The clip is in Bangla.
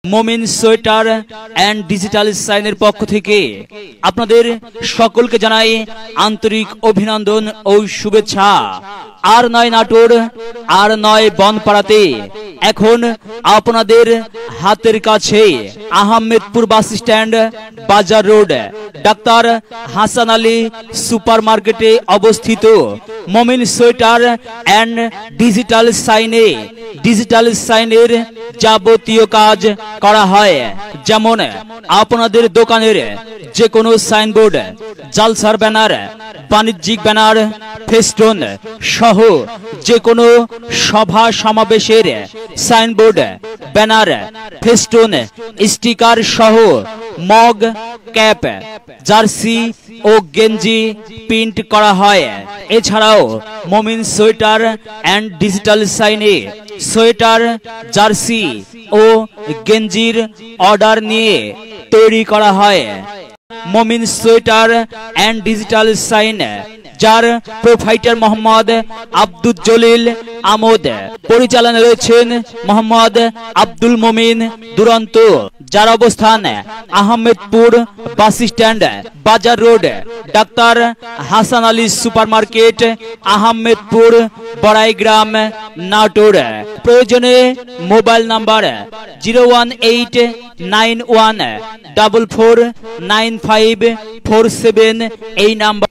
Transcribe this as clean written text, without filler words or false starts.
মমিন সোয়েটার এন্ড ডিজিটাল সাইনের পক্ষ থেকে আপনাদের সকলকে জানাই আন্তরিক অভিনন্দন ও শুভেচ্ছা। আর নয় নাটোর, আর নয় বনপাড়াতে, এখন আপনাদের হাতের কাছে Ahmedpur bus stand, Bazar road, doctor Hasan Ali super মার্কেটে অবস্থিত মমিন সোয়েটার এন্ড ডিজিটাল সাইনের যাবতীয় কাজ করা হয়। যেমন আপনাদের দোকানের যে কোনো সাইনবোর্ড, জালসার ব্যানার, বাণিজ্যিক ব্যানার, ফেস্টুন সহ যে কোনো সভা সমাবেশের সাইনবোর্ড, ব্যানার, ফেস্টুন, স্টিকার সহ মগ, ক্যাপ, জার্সি ও গেঞ্জি প্রিন্ট করা হয়। এছাড়াও মমিন সোয়েটার এন্ড ডিজিটাল সাইনে সোয়েটার, জার্সি ও গেঞ্জির অর্ডার নিয়ে তৈরি করা হয়। Momin sweater and digital sign, যার প্রোপাইটার মোহাম্মদ আব্দুল জলিল আমদ, পরিচালনায় রয়েছেন মোহাম্মদ আব্দুল মমিন দুরন্ত, যার অবস্থান Ahmedpur bus stand, Bazar road, doctor Hasan Ali super market, Ahmedpur Baraigram, Natore. প্রয়োজনে মোবাইল নাম্বার 01891449547 এই নাম্বার